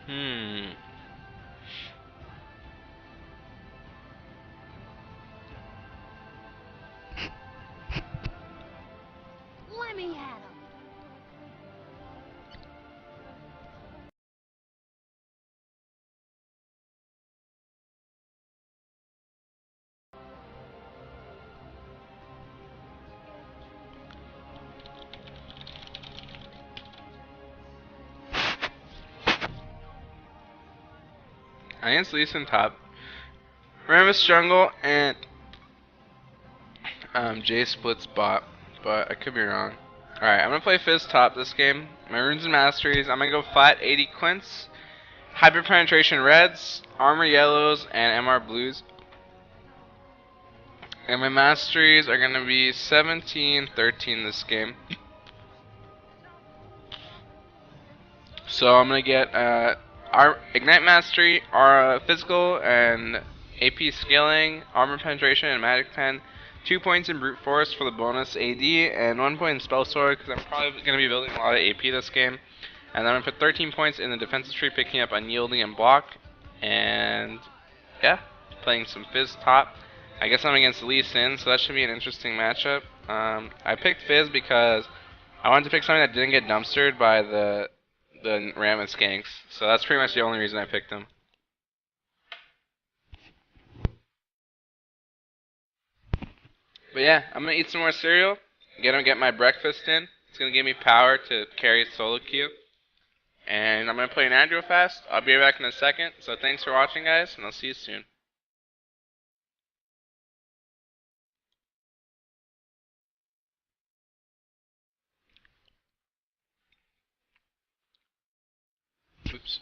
Hmm. Let me at him. Against Lee Sin top. Rammus jungle and Jay splits bot, but I could be wrong. Alright, I'm gonna play Fizz top this game. My runes and masteries, I'm gonna go flat 80 quints, hyper penetration reds, armor yellows, and MR blues. And my masteries are gonna be 17, 13 this game. So I'm gonna get our Ignite Mastery, our Physical and AP Scaling, Armor Penetration, and Magic Pen. 2 points in Brute Force for the bonus AD, and 1 point in Spell Sword because I'm probably gonna be building a lot of AP this game. And then I'm gonna put 13 points in the defensive tree, picking up Unyielding and Block. And yeah, playing some Fizz top. I guess I'm against Lee Sin, so that should be an interesting matchup. I picked Fizz because I wanted to pick something that didn't get dumpstered by the Ram and Skanks. So that's pretty much the only reason I picked him. But yeah, I'm gonna eat some more cereal. Get my breakfast in. It's gonna give me power to carry solo queue. And I'm gonna play an Andrew fast. I'll be back in a second. So thanks for watching, guys, and I'll see you soon. Oops.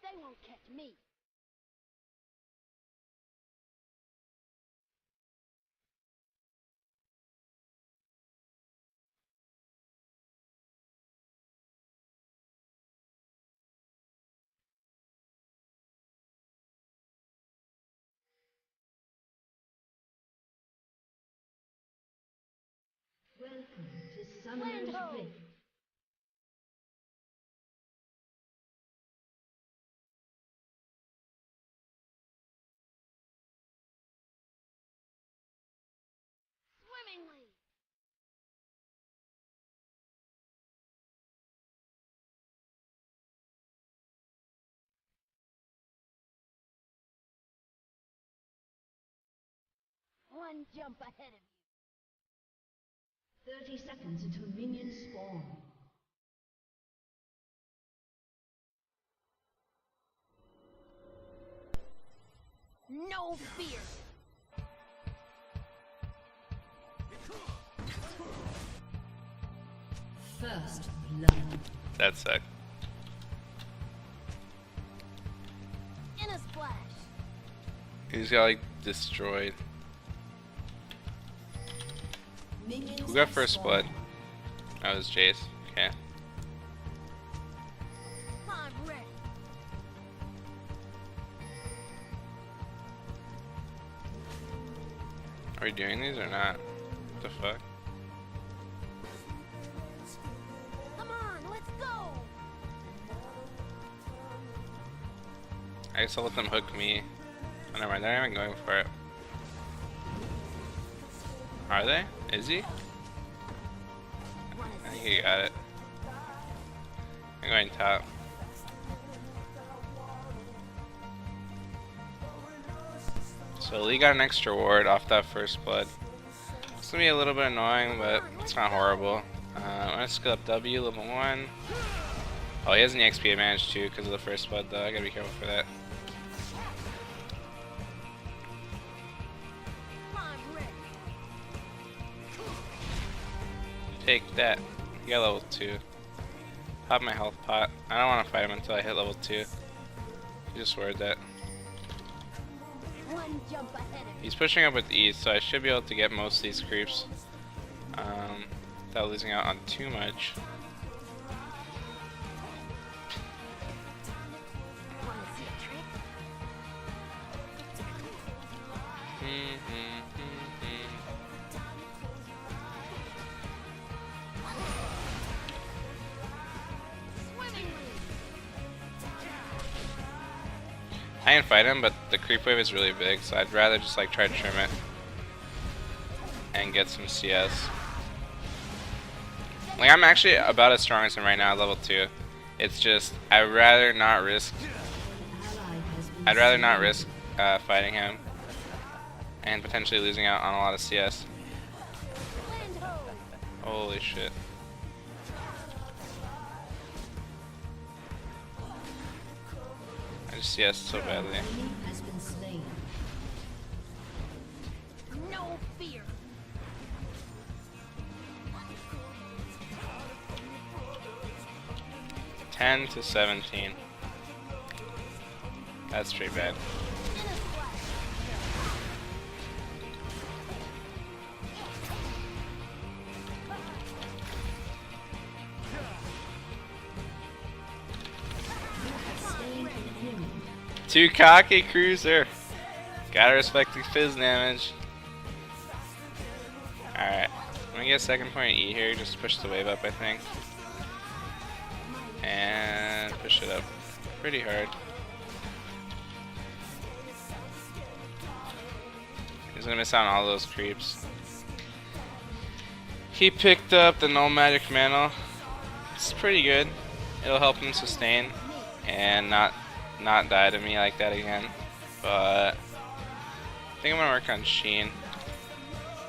They won't catch me. Welcome to Summoner's Rift. Swimmingly. One jump ahead of you. 30 seconds until minions spawn. No fear. First blood. That sucked. In a splash. He's got like destroyed. Minions Who got have first blood? spawned. That was Jace. Okay. I'm ready. Are we doing these or not? What the fuck? Come on, let's go. I guess I'll let them hook me. Oh, never mind, they're not even going for it. Are they? Is he? I think he got it. I'm going top. So Lee got an extra ward off that first blood. It's gonna be a little bit annoying, but it's not horrible. I'm gonna skill up W, level 1. Oh, he has an XP advantage too because of the first blood though. I gotta be careful for that. I'm ready. Take that. You got level 2. Pop my health pot. I don't want to fight him until I hit level 2. He just worded that. One jump ahead of me. He's pushing up with E, so I should be able to get most of these creeps without losing out on too much. Wanna see a trick? Swimming loop. I can fight him, but the creep wave is really big, so I'd rather just like try to trim it and get some CS. Like I'm actually about as strong as him right now at level 2. It's just I'd rather not risk fighting him and potentially losing out on a lot of CS. Land ho. Holy shit. I just CS so badly. Enemy has been slain. No fear. 10 to 17. That's pretty bad. In a splash. Slain an enemy. Too cocky, cruiser. Gotta respect the fizz damage. Alright. I'm gonna get a second point E here, just to push the wave up, I think. And push it up pretty hard. He's gonna miss out on all those creeps. He picked up the null magic mantle. It's pretty good. It'll help him sustain and not die to me like that again. But I think I'm gonna work on Sheen.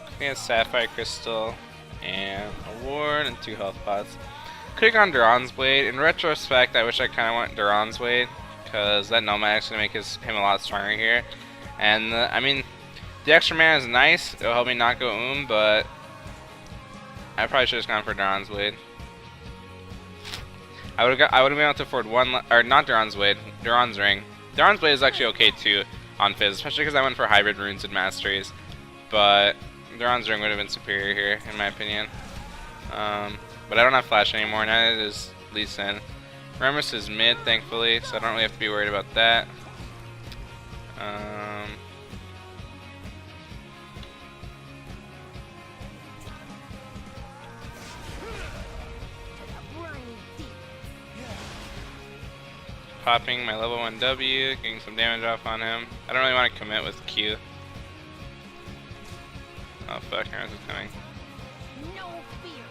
I think it's Sapphire Crystal and a ward and 2 health pots. Could've gone Duran's Blade. In retrospect, I wish I kinda went Duran's Blade because that Nomad's gonna make him a lot stronger here. And I mean, the extra mana is nice. It'll help me not go but I probably should have gone for Duran's Blade. I would have been able to afford or not Duran's Blade, Duran's Ring. Duran's Blade is actually okay too on Fizz, especially because I went for hybrid runes and masteries. But Duran's Ring would have been superior here, in my opinion. But I don't have Flash anymore, neither does Lee Sin. Remus is mid, thankfully, so I don't really have to be worried about that. Briny deep. Popping my level 1 W, getting some damage off on him. I don't really want to commit with Q. Oh fuck, Remus is coming. No fear.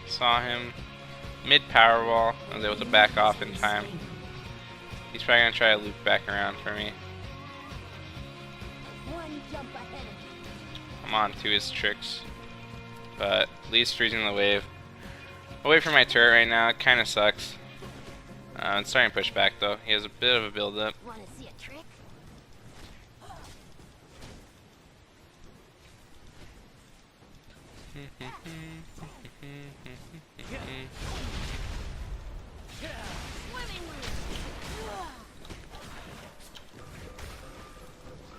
Saw him mid Powerball. I was able to back off in time. He's probably gonna try to loop back around for me. One jump ahead of me. I'm on to his tricks, but Lee's freezing the wave. I'll wait for my turret right now. It kind of sucks. It's starting to push back though. He has a bit of a build up. Wanna see a trick? Swimming loop.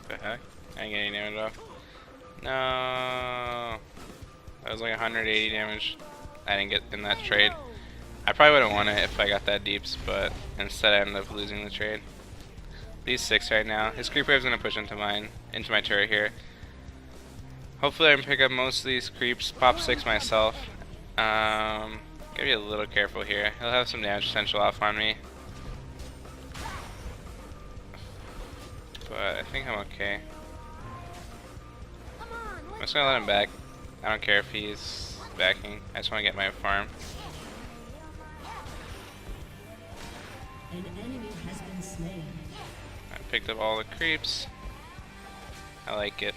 The heck? I ain't getting damage off. No. That was like 180 damage. I didn't get in that trade. I probably would have won it if I got that deeps, but instead I ended up losing the trade. He's 6 right now. His creep wave's gonna push into my turret here. Hopefully I can pick up most of these creeps, pop 6 myself. Gotta be a little careful here. He'll have some damage potential off on me. But I think I'm okay. Come on, I'm let's just gonna let him back. I don't care if he's backing. I just wanna get my farm. An enemy has been slain. I picked up all the creeps. I like it.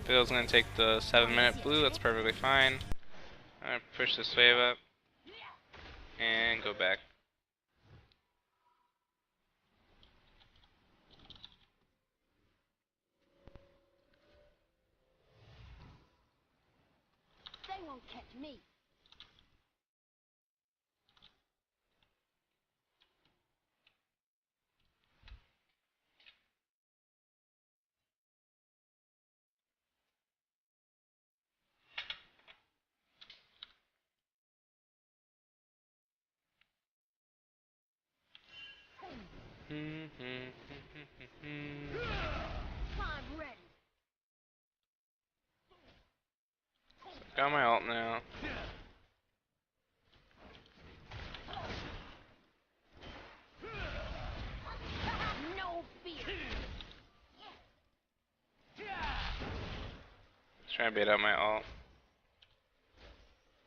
Bill's gonna take the 7-minute blue, that's perfectly fine. I'm gonna push this wave up and go back. They won't catch me. I'm ready. Got my ult now. No fear. Trying to bait out my ult.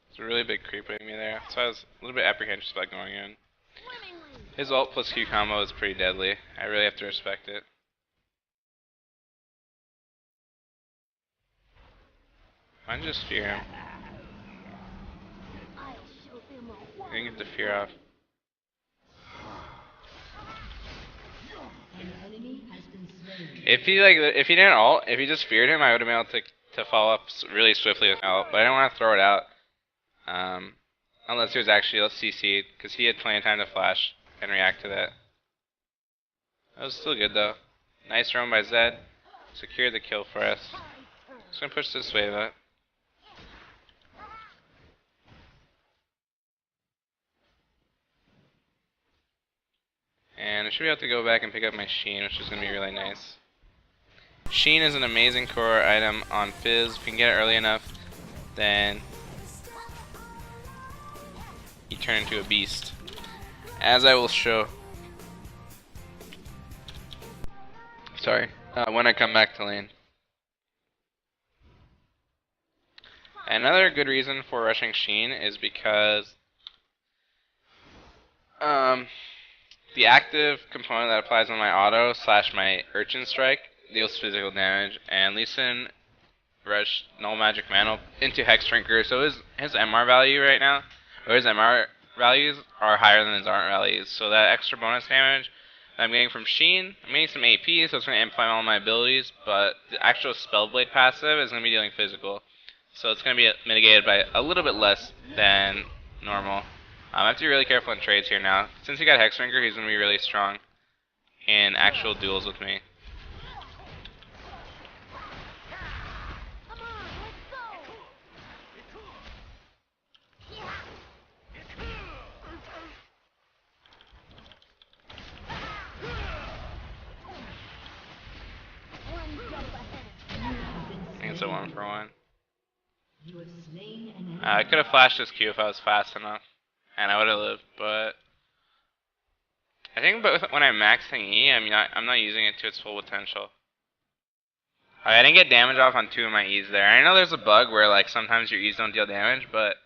It's a really big creep with me there, so I was a little bit apprehensive about going in. Swimmingly. His ult plus Q combo is pretty deadly. I really have to respect it. Why don't you just fear him? I'll show them a I didn't get the fear off. An enemy has been slain. If he didn't ult, if he just feared him, I would have been able to follow up really swiftly with my ult. But I didn't want to throw it out, unless he was actually CC'd, because he had plenty of time to flash and react to that. That was still good though. Nice roam by Zed. Secured the kill for us. Just gonna push this wave up. And I should be able to go back and pick up my Sheen, which is going to be really nice. Sheen is an amazing core item on Fizz. If you can get it early enough, then you turn into a beast. As I will show. Sorry, when I come back to lane. Another good reason for rushing Sheen is because the active component that applies on my auto / my Urchin Strike deals physical damage, and Lee Sin rushed Null Magic Mantle into Hex Drinker, so his MR value right now, or his MR values are higher than his aren't values, so that extra bonus damage that I'm getting from Sheen, I'm getting some AP, so it's going to amplify all my abilities, but the actual Spellblade passive is going to be dealing physical, so it's going to be mitigated by a little bit less than normal. I have to be really careful in trades here now. Since he got Hexdrinker, he's going to be really strong in actual duels with me. Come on, let's go. One jump ahead. I think it's a 1-for-1. You have slain an enemy. I could have flashed this Q if I was fast enough, and I would have lived, but I think when I'm maxing E, I'm not using it to its full potential. I didn't get damage off on 2 of my E's there. I know there's a bug where like sometimes your E's don't deal damage, but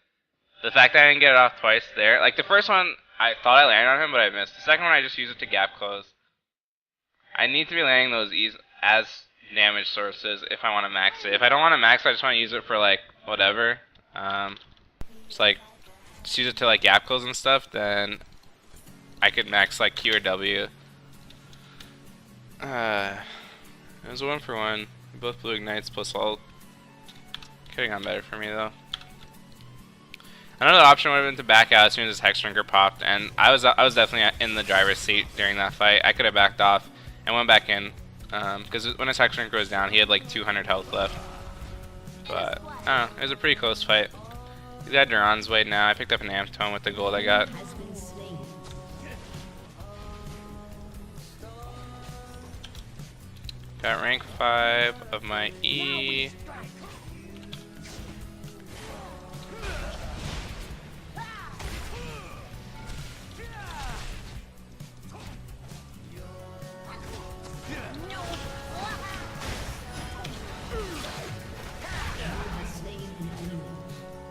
the fact that I didn't get it off twice there, like the first one I thought I landed on him, but I missed. The second one I just used it to gap close. I need to be landing those E's as damage sources if I want to max it. If I don't want to max it, I just want to use it for like whatever. It's like just use it to like gap close and stuff, then I could max like Q or W. It was a 1-for-1. Both blue ignites plus ult. Could have gone better for me though. Another option would have been to back out as soon as his Hexdrinker popped, and I was definitely in the driver's seat during that fight. I could have backed off and went back in, because when his Hexdrinker was down, he had like 200 health left. But I don't know, it was a pretty close fight. He's got Duran's Way now. I picked up an Amp Tome with the gold I got. Has been slain. Got rank 5 of my E.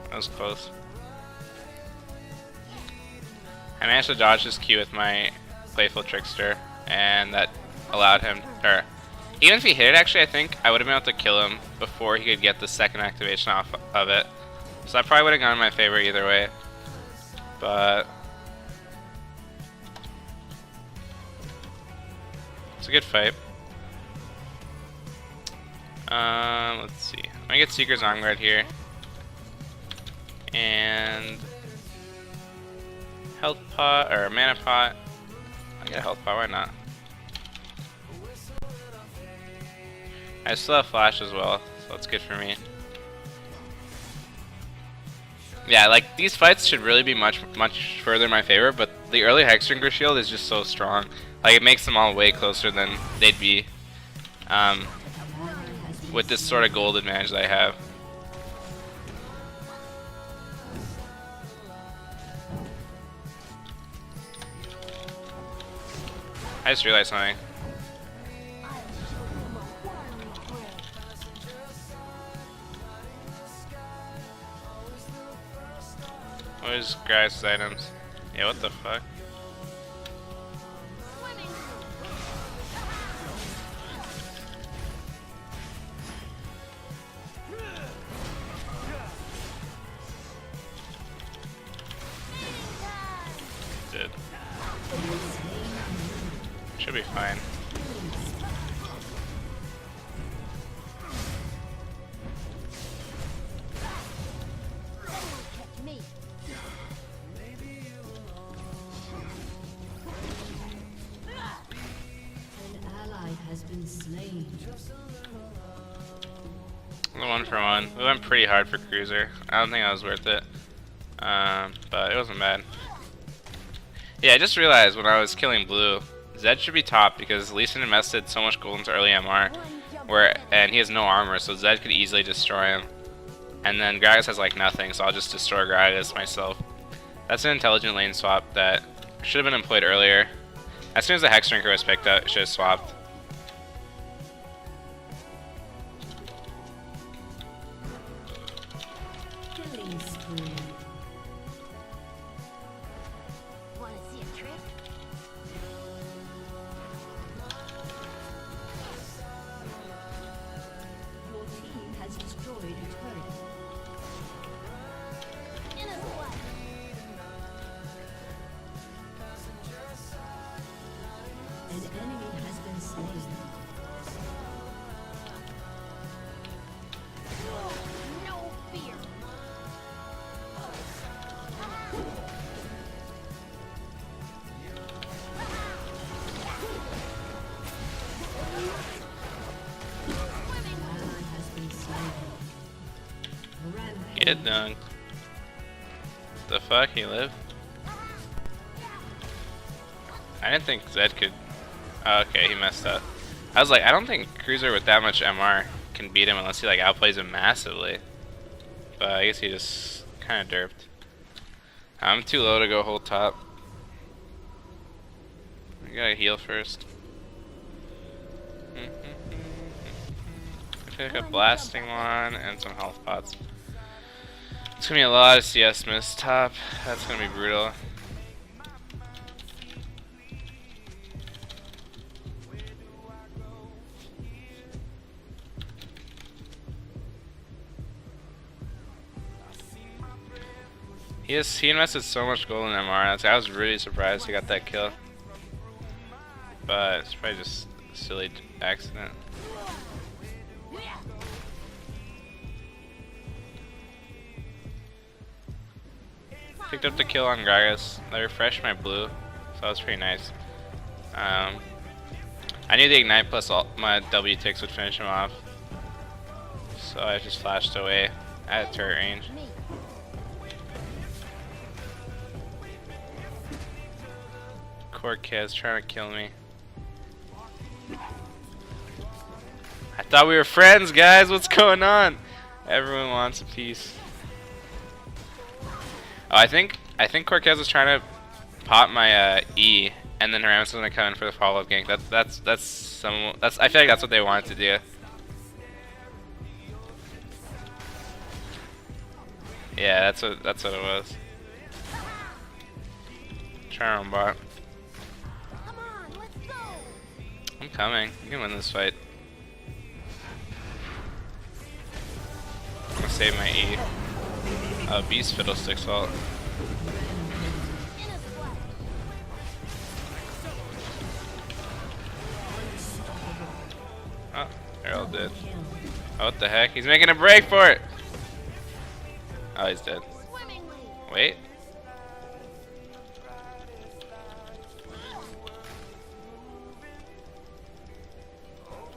That was close. I managed to dodge his Q with my Playful Trickster, and that allowed him, or Even if he hit it, actually, I think I would have been able to kill him before he could get the second activation off of it. So that probably would have gone in my favor either way. But it's a good fight. Let's see. I'm gonna get Seeker's On Guard here. And health pot, or mana pot. I get a health pot, why not? I still have flash as well, so that's good for me. Yeah, like these fights should really be much further in my favor, but the early Hexdrinker shield is just so strong. Like it makes them all way closer than they'd be with this sort of gold advantage that I have. I just realized something. What is Grass' items? Yeah, what the fuck? Did. Should be fine. One for one. We went pretty hard for Cruiser. I don't think that was worth it. But it wasn't bad. Yeah, I just realized when I was killing blue, Zed should be top because Lee Sin invested so much gold into early MR, and he has no armor, so Zed could easily destroy him. And then Gragas has like nothing, so I'll just destroy Gragas myself. That's an intelligent lane swap that should have been employed earlier. As soon as the Hexdrinker was picked up, it should have swapped. Get dunked. The fuck, he lived? I didn't think Zed could. Oh, okay, he messed up. I was like, I don't think Cruiser with that much MR can beat him unless he like outplays him massively. But I guess he just kind of derped. I'm too low to go hold top. I gotta heal first. Pick up blasting one and some health pots. It's gonna be a lot of CS miss top. That's gonna be brutal. He invested so much gold in MR. I was really surprised he got that kill. But it's probably just a silly accident. Picked up the kill on Gragas. I refreshed my blue, so that was pretty nice. I knew the ignite plus my W ticks would finish him off, so I just flashed away at turret range. Corkez trying to kill me. I thought we were friends, guys. What's going on? Everyone wants a piece. Oh, I think Cortez was trying to pop my E, and then Haramis was gonna come in for the follow-up gank. That's I feel like that's what they wanted to do. Yeah, that's what it was. Trying on bot. I'm coming. You can win this fight. save my E. Beast Fiddlesticks ult. In a splash. Oh, Errol did. Oh, what the heck? He's making a break for it! Oh, he's dead. Swimmingly. Wait.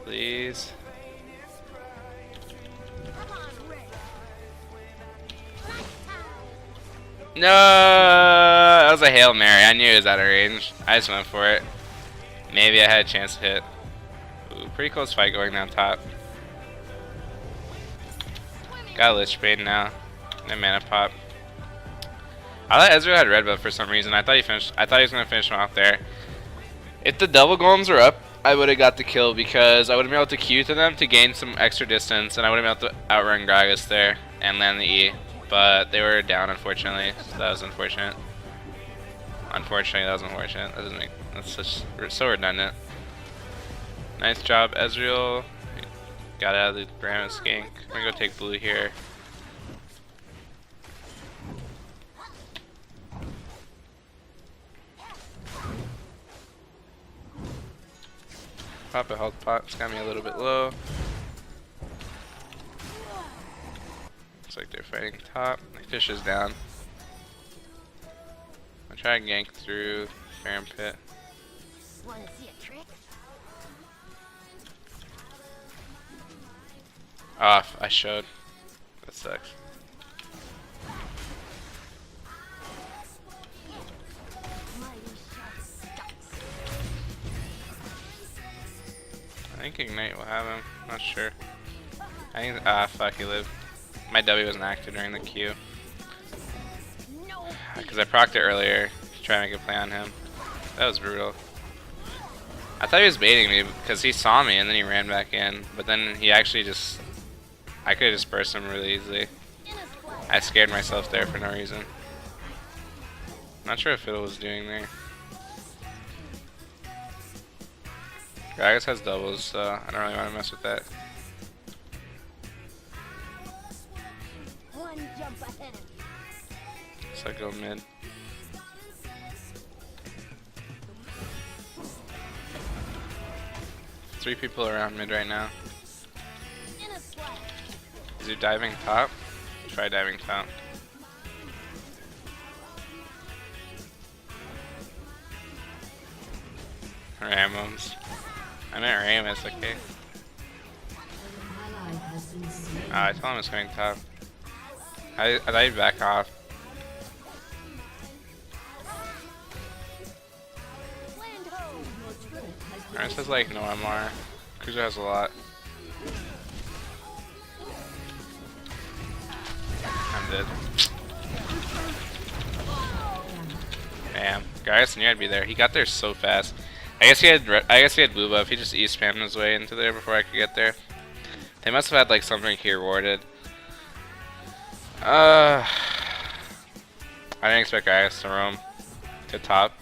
Please. Come on, Rick. No! That was a Hail Mary. I knew it was out of range. I just went for it. Maybe I had a chance to hit. Ooh, pretty close fight going down top. Got a Lich Bane now. And mana pop. I thought Ezreal had red buff for some reason. I thought he was gonna finish him off there. If the double golems were up, I would have got the kill because I would have been able to Q to them to gain some extra distance, and I would have been able to outrun Gragas there and land the E. But they were down, unfortunately. So that was unfortunate. Unfortunately, that was unfortunate. That doesn't make so redundant. Nice job, Ezreal. Got out of the Brahma Skank. We're gonna go take blue here. Pop a health pot. It's got me a little bit low. Looks like they're fighting top. My fish is down. I'll try and gank through Baron Pit. Want to see a trick? Off. I showed. That sucks. Mighty shot stunts. I think Ignite will have him. Not sure. I think. Fuck, he lived. My W wasn't active during the Q. No. Because I procced it earlier to try and make a play on him. That was brutal. I thought he was baiting me because he saw me and then he ran back in. But then he actually just... I could have just burst him really easily. In a splash. I scared myself there for no reason. Not sure what Fiddle was doing there. Gragas has doubles, so I don't really want to mess with that. One jump ahead of you. So I go mid. Three people around mid right now. In a splash. Is he diving top? Try diving top. Ramos. I meant Ramus, okay. Ally has been slain. I told him I was going top. I thought he'd back off. Land ho. Your turret has been Ramus has like no MR. Cruiser has a lot. I'm dead. Damn. Gragas knew I'd be there. He got there so fast. I guess he had blue buff. He just E spammed his way into there before I could get there. They must have had like something he rewarded. I didn't expect Gragas to roam to top.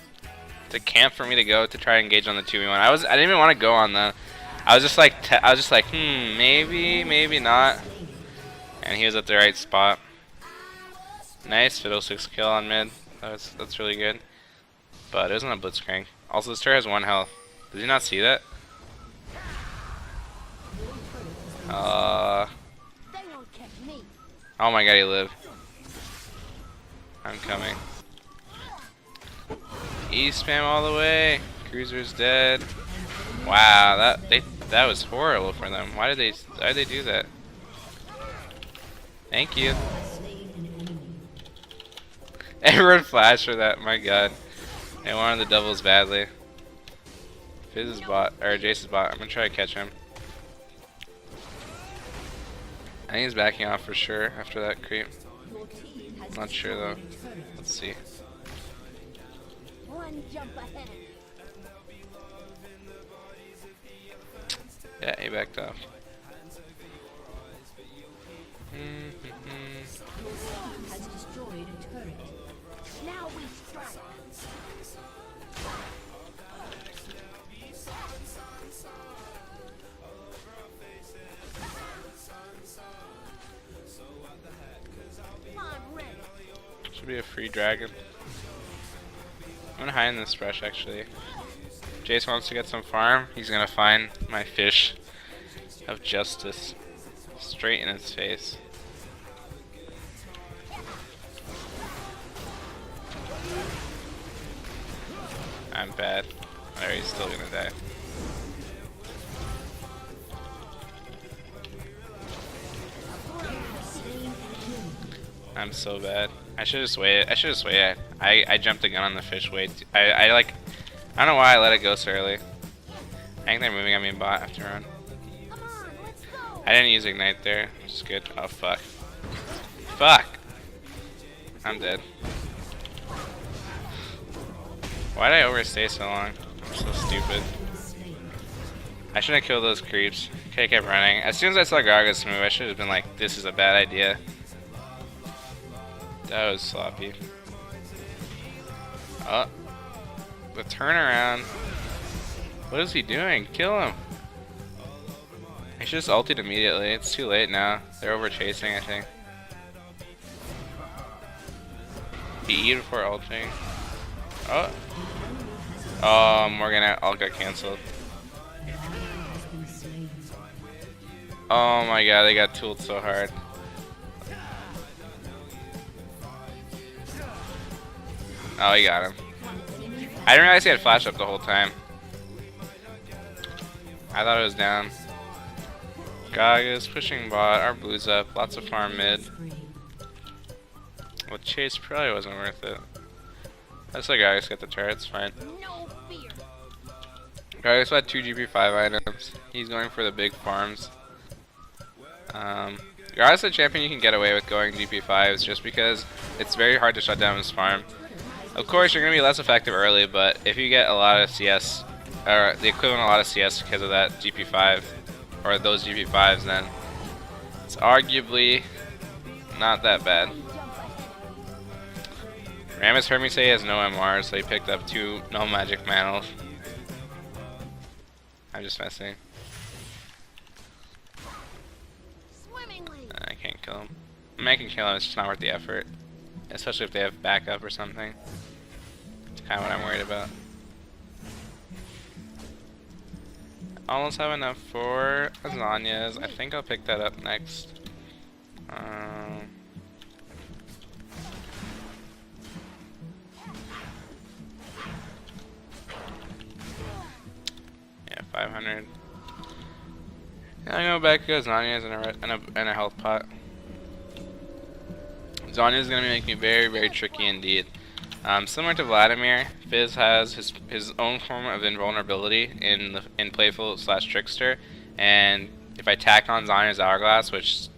To camp for me to go to try and engage on the 2v1. I didn't even want to go on the. I was just like maybe not. And he was at the right spot. Nice Fiddlesticks kill on mid. That's really good. But it wasn't a blitzcrank. Also, this turret has 1 health. Did you not see that? They won't catch me. Oh my god, he lived. I'm coming. E spam all the way. Cruiser's dead. Wow, that was horrible for them. Why did they do that? Thank you. slain an enemy. Everyone flashed for that. My god. They wanted the doubles badly. Fizz's bot or Jace's bot. I'm gonna try to catch him. I think he's backing off for sure after that creep. Your team has Not sure though. destroyed a turret. Let's see. One jump ahead of you. Yeah, he backed off. Your team has destroyed a turret. Now we strike. be a free dragon. I'm gonna hide in this brush actually. Jace wants to get some farm. He's gonna find my fish of justice straight in his face. I'm bad. Alright, he's still gonna die. I'm so bad. I should just wait. I jumped the gun on the fish way too. I don't know why I let it go so early. I think they're moving on me in bot after run. Come on, let's go. I didn't use ignite there, which is good. Oh fuck. Fuck! I'm dead. Why did I overstay so long? I'm so stupid. I shouldn't have killed those creeps. Okay, I kept running. As soon as I saw Gargus move, I should have been like, this is a bad idea. That was sloppy. Oh. The turnaround. What is he doing? Kill him. I should just ulted immediately. It's too late now. They're over chasing, I think. He before ulting. Oh. Oh, Morgan ult got cancelled. Oh my god, they got tooled so hard. Oh, he got him. I didn't realize he had flash up the whole time. I thought it was down. Gaga's pushing bot, our blue's up, lots of farm mid. Well, chase probably wasn't worth it. That's like Gaga's got the turrets, fine. No fear. Gaga's had 2 GP5 items. He's going for the big farms. Gaga's a champion you can get away with going GP5s just because it's very hard to shut down his farm. Of course, you're going to be less effective early, but if you get a lot of CS, or the equivalent of a lot of CS because of that GP5, or those GP5s, then it's arguably not that bad. Ramus heard me say he has no MR, so he picked up 2 no magic manals. I'm just messing. Swimmingly. I can't kill him. I mean, I can kill him, it's just not worth the effort. Especially if they have backup or something. It's kind of what I'm worried about. Almost have enough for lasagnas. I think I'll pick that up next. Yeah, 500. Yeah, I go back to lasagnas and a health pot. Zanya is going to make me very, very tricky indeed. Similar to Vladimir, Fizz has his own form of invulnerability in Playful / Trickster, and if I tack on Zanya's Hourglass, which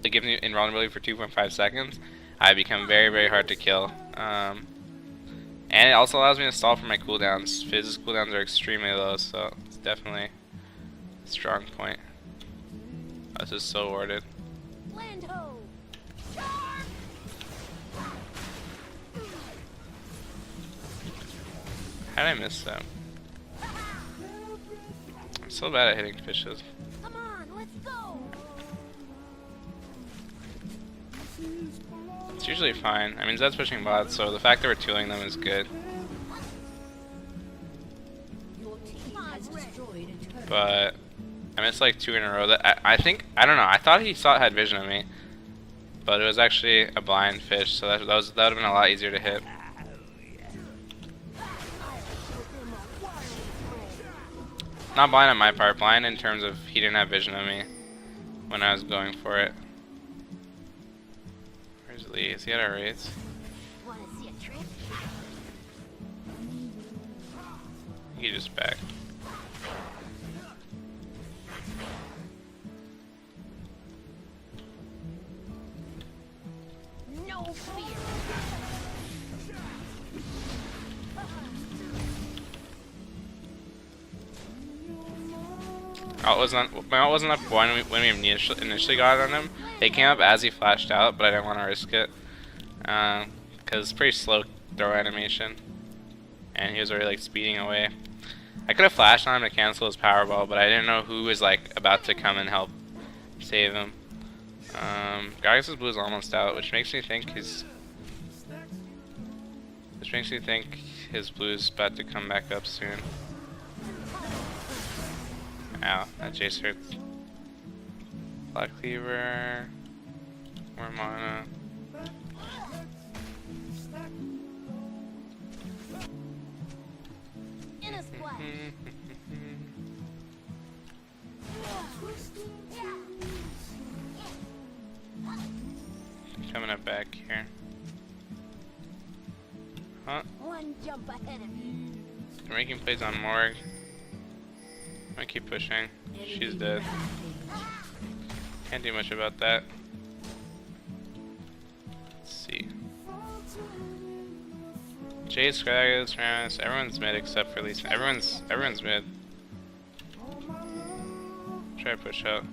gives me invulnerability for 2.5 seconds, I become very, very hard to kill. And it also allows me to stall for my cooldowns. Fizz's cooldowns are extremely low, so it's definitely a strong point. Oh, this is so warded. Land ho. Charge. How did I miss them? I'm so bad at hitting fishes. Come on, let's go. It's usually fine. I mean, Zed's pushing bots, so the fact that we're tooling them is good. Your team has destroyed a turret. But I missed like 2 in a row. That I think, I don't know. I thought he had vision of me, but it was actually a blind fish, so that would have been a lot easier to hit. Not blind on my part, blind in terms of he didn't have vision of me when I was going for it. Where's Lee? Is he at our rates? Wanna see a trick? He just back. No fear. My ult wasn't up when we initially got it on him. It came up as he flashed out, but I didn't want to risk it because it's pretty slow throw animation, and he was already like speeding away. I could have flashed on him to cancel his Powerball, but I didn't know who was like about to come and help save him. Gygus' blue is almost out, which makes me think he's Which makes me think his blue's about to come back up soon. Ow, that Jace hurts. Black Cleaver. More mana. In a splash. Coming up back here. Huh? One jump ahead of you. They're making plays on Morg. I'm gonna keep pushing. She's dead. Can't do much about that. Let's see. Jace, Gragas, Rammus, everyone's mid except for Lisa. Everyone's mid. Try to push out.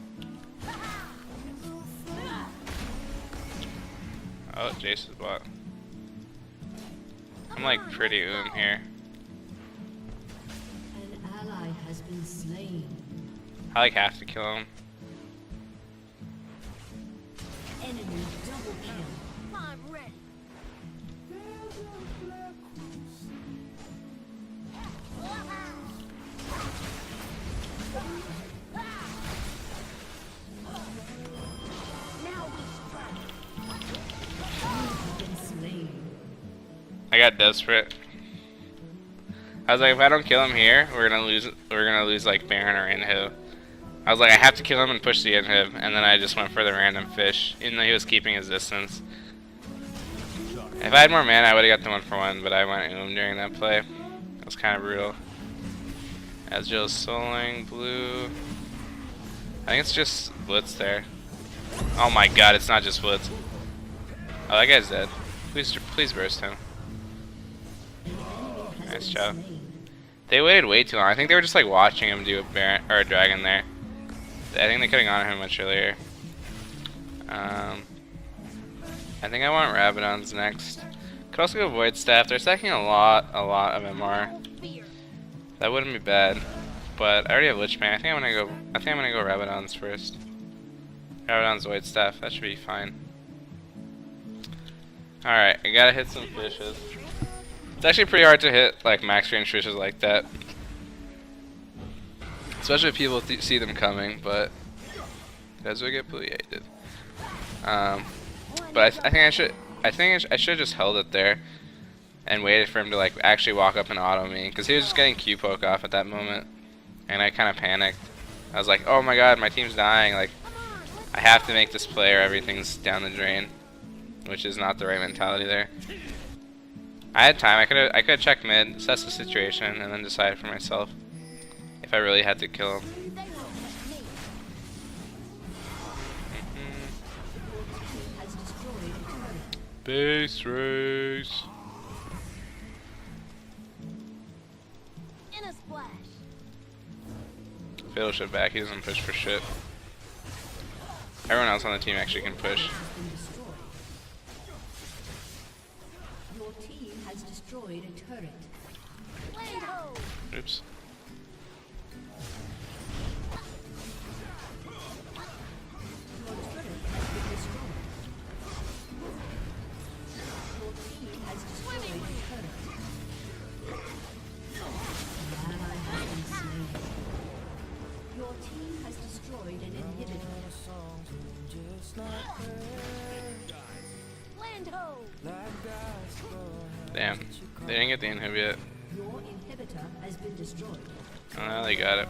Oh, Jace is bot. I'm like pretty here. An ally has been slain. I like have to kill him. Enemy double kill. I'm ready. Now we Been slain. I got desperate. I was like, if I don't kill him here, we're gonna lose like Baron or Inhib. I was like, I have to kill him and push the Inhib, and then I just went for the random fish, even though he was keeping his distance. If I had more mana, I would have got the 1-for-1, but I went during that play. It was kind of brutal. Ezreal's soloing blue. I think it's just Blitz there. Oh my god, it's not just Blitz. Oh, that guy's dead. Please burst him. Nice job. They waited way too long. I think they were just like watching him do a Baron or a dragon there. I think they could have gone to him much earlier. I think I want Rabadon's next. Could also go Void Staff. They're stacking a lot of MR. fear. That wouldn't be bad. But I already have Lichbane. I think I'm gonna go Rabadon's first. Rabadon's Void Staff. That should be fine. Alright, I gotta hit some fishes. It's actually pretty hard to hit like max range fishes like that. Especially if people see them coming, but does we get blue? Yeah, he did. But I think I should have just held it there and waited for him to like actually walk up and auto me, because he was just getting Q poke off at that moment, and I kind of panicked. I was like, oh my god, my team's dying. Like, I have to make this play or everything's down the drain, which is not the right mentality there. I had time. I could have checked mid, assessed the situation, and then decided for myself if I really had to kill him. They won't touch me. Has destroyed a turret. Base race. In a splash. Fatal shit back. He doesn't push for shit. Everyone else on the team actually can push. Has been destroyed. Your team has destroyed a turret. Land ho. Oops. Your turret has been destroyed. Your team has destroyed a turret. An ally has been slain. Your team has destroyed an inhibitor. Land ho. Damn. They didn't get the inhib yet. Your inhibitor has been destroyed. Oh, now they got it.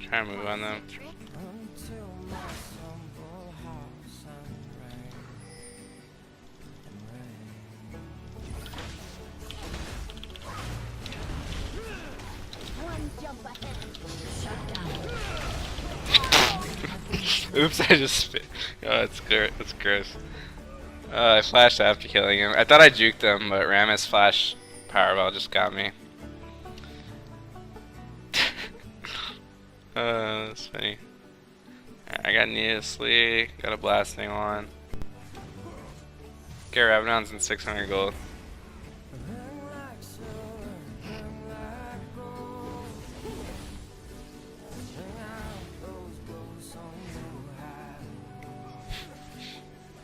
Try and move on them. Trick. One jump ahead. Shut down. Oops, I just spit. Oh, it's gross. I flashed after killing him. I thought I juked him, but Rammus' flash powerball just got me. That's funny. I got Needlessly, got a blasting on. Get Rabadon's in 600 gold.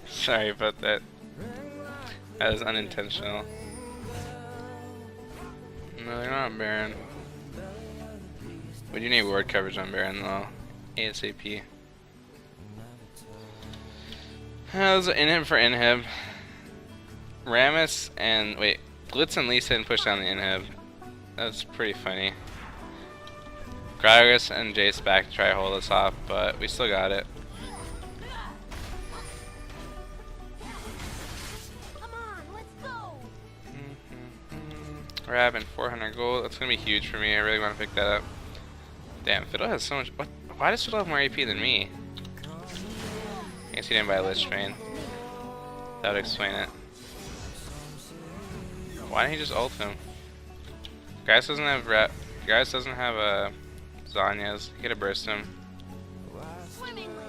Sorry about that. That was unintentional. No, they're not Baron. We do need ward coverage on Baron though. ASAP. That was an inhib for inhib. Rammus and wait, Blitz and Lisa didn't push down the inhib. That's pretty funny. Gragas and Jace back to try to hold us off, but we still got it. Come on, let's go. We're having 400 gold. That's gonna be huge for me. I really want to pick that up. Damn, Fiddle has so much. What? Why does Fiddle have more AP than me? I guess he didn't buy a Lich Train. That would explain it. Why didn't he just ult him? Guys doesn't have Zanya's. He could have burst him. Swimmingly.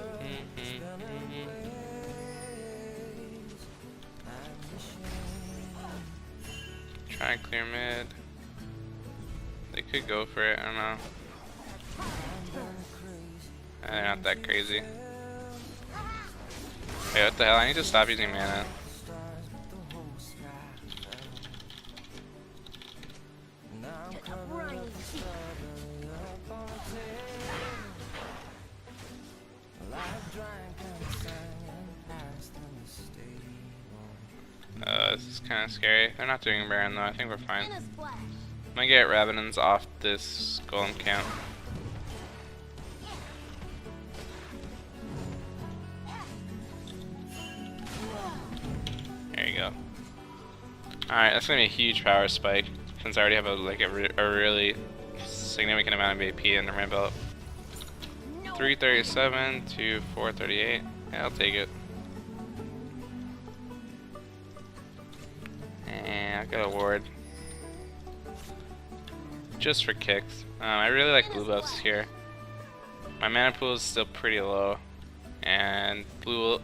Trying to clear mid. They could go for it. I don't know. They're not that crazy. Hey, what the hell? I need to stop using mana. To the briny sea. This is kind of scary. They're not doing Baron though. I think we're fine. In a splash. I'm gonna get Ravenans off this golem camp. There you go. Alright, that's gonna be a huge power spike since I already have a really significant amount of AP under my belt. 337 to 438. Yeah, I'll take it. And I got a ward. Just for kicks. I really like blue buffs here. My mana pool is still pretty low. And blue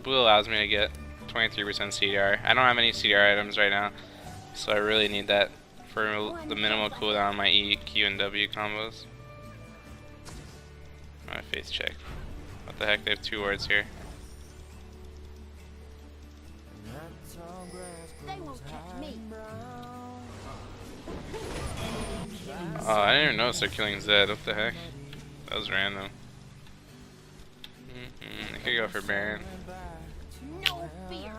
allows me to get 23% CDR. I don't have any CDR items right now. So I really need that for the minimal cooldown on my E, Q, and W combos. I'm gonna face check. What the heck? They have 2 wards here. They won't catch me. Oh, I didn't even notice they're killing Zed. What the heck? That was random. I could go for Baron. No fear.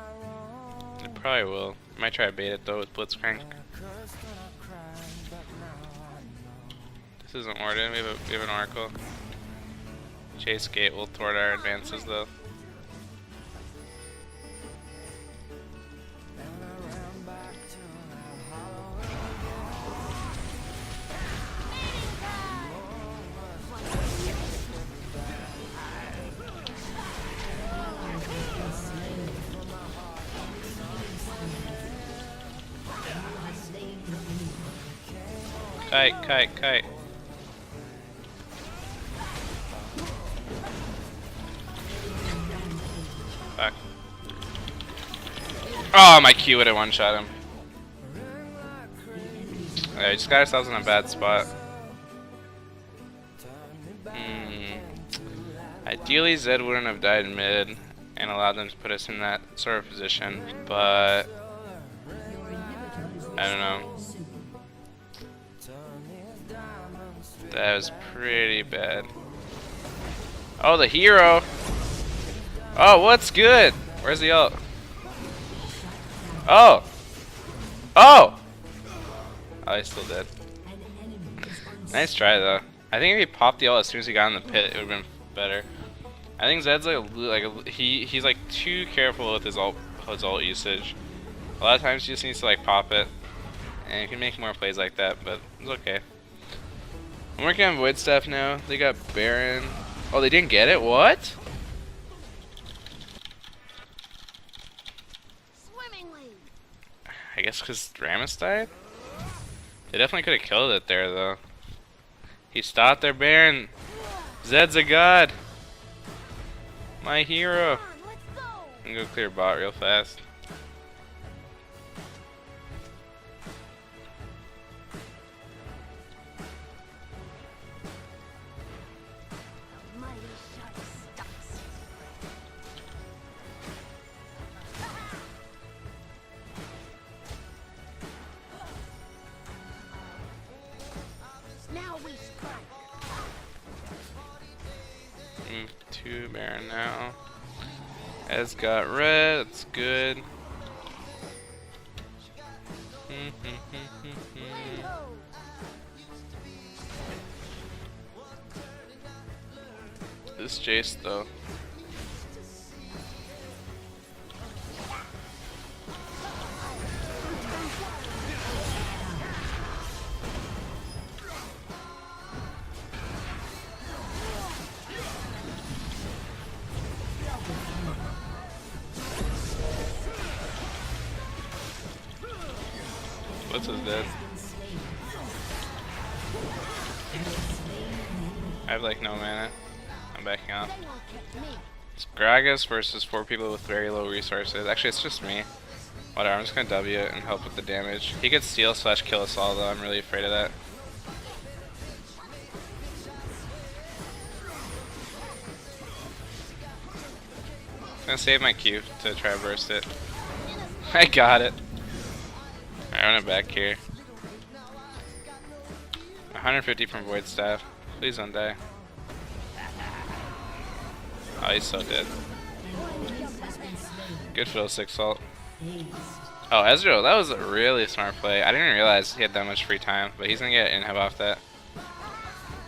It probably will. I might try to bait it though with Blitzcrank. This isn't warded. We have an Oracle. Chase Gate will thwart our advances though. Kite. Fuck. Oh, my Q would have one-shot him. Yeah, we just got ourselves in a bad spot. Ideally, Zed wouldn't have died in mid and allowed them to put us in that sort of position, but I don't know. That was pretty bad. Oh, the hero! Oh, what's good? Where's the ult? Oh! Oh! Oh, he's still dead. Nice try though. I think if he popped the ult as soon as he got in the pit, it would have been better. I think Zed's he's like too careful with his ult usage. A lot of times he just needs to like pop it, and you can make more plays like that. But it's okay. I'm working on Void stuff now. They got Baron. Oh, they didn't get it? What? Swimmingly. I guess because Rammus died? They definitely could have killed it there, though. He stopped their Baron. Zed's a god. My hero. Come on, let's go. I'm gonna go clear bot real fast. Mighty shot stucks. to Baron now. Ez got red, that's good. This Jace though. What's his dead? I have like no mana. I'm backing off. It's Gragas versus 4 people with very low resources. Actually, it's just me. Whatever, I'm just gonna W it and help with the damage. He could steal / kill us all though, I'm really afraid of that. I'm gonna save my Q to try to burst it. I got it. Alright, I'm gonna back here. 150 from Void Staff. Please don't die. Oh, he's so dead. Good for 6 salt. Oh, Ezreal, that was a really smart play. I didn't realize he had that much free time, but he's gonna get inhib off that.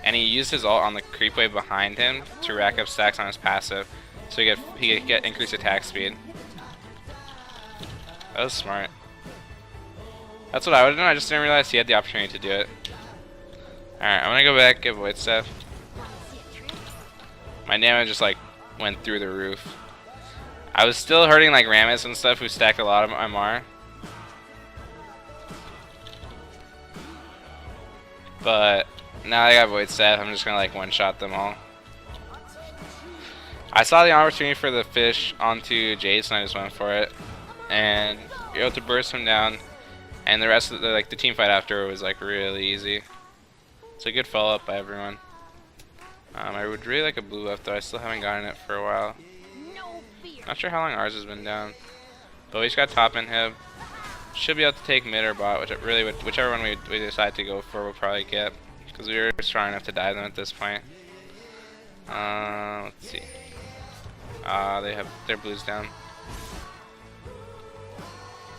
And he used his ult on the creep wave behind him to rack up stacks on his passive, so he could get increased attack speed. That was smart. That's what I would have done, I just didn't realize he had the opportunity to do it. Alright, I'm gonna go back, get Void Staff. My damage just like went through the roof. I was still hurting like Rammus and stuff who stacked a lot of MR. But now I got Void Staff, I'm just gonna like one-shot them all. I saw the opportunity for the fish onto Jace and I just went for it. And you're able to burst him down. And the rest of the team fight after was like really easy. It's a good follow up by everyone. I would really like a blue buff though. I still haven't gotten it for a while. Not sure how long ours has been down. But we just got top inhib. Should be able to take mid or bot, whichever one we decide to go for, we'll probably get. Because we were strong enough to dive them at this point. Let's see. They have their blues down.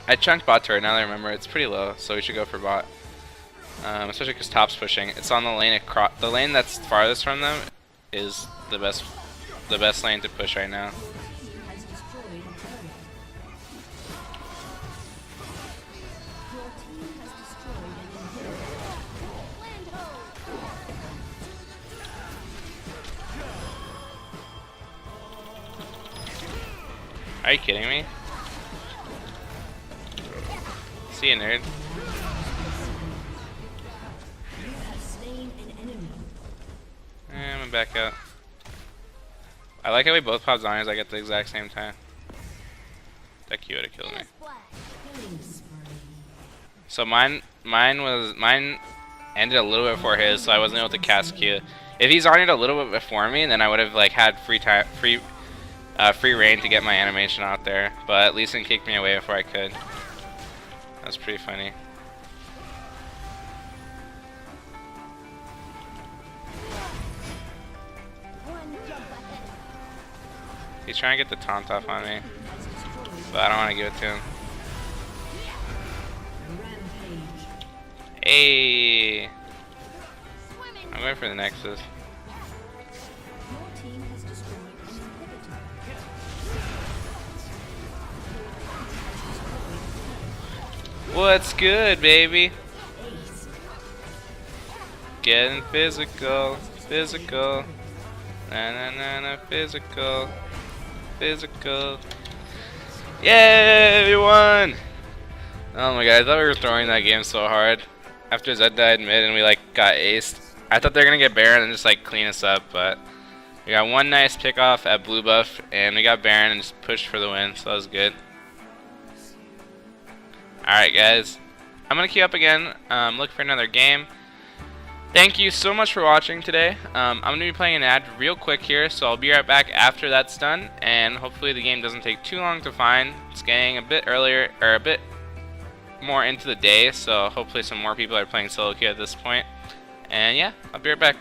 I chunked bot turret, now that I remember it's pretty low, so we should go for bot. Especially because top's pushing. It's on the lane across. The lane that's farthest from them is the best lane to push right now. Are you kidding me? See you, nerd. I'm gonna back up. I like how we both pop Zonias like at the exact same time. That Q would have killed me. So mine ended a little bit before his, so I wasn't able to cast Q. If he's Zonia'd a little bit before me, then I would have like had free reign to get my animation out there. But at least it kicked me away before I could. That's pretty funny. He's trying to get the taunt off on me, but I don't want to give it to him. Hey, I'm going for the Nexus. What's good, baby? Getting physical, physical, na na na na, physical. Physical. Yay, everyone! Oh my god, I thought we were throwing that game so hard. After Zed died mid and we like got aced. I thought they were gonna get Baron and just like clean us up, but we got one nice pick off at blue buff and we got Baron and just pushed for the win, so that was good. Alright guys, I'm gonna queue up again, look for another game. Thank you so much for watching today. I'm going to be playing an ad real quick here, so I'll be right back after that's done, and hopefully the game doesn't take too long to find. It's getting a bit earlier, or a bit more into the day, so hopefully some more people are playing solo queue at this point. And yeah, I'll be right back.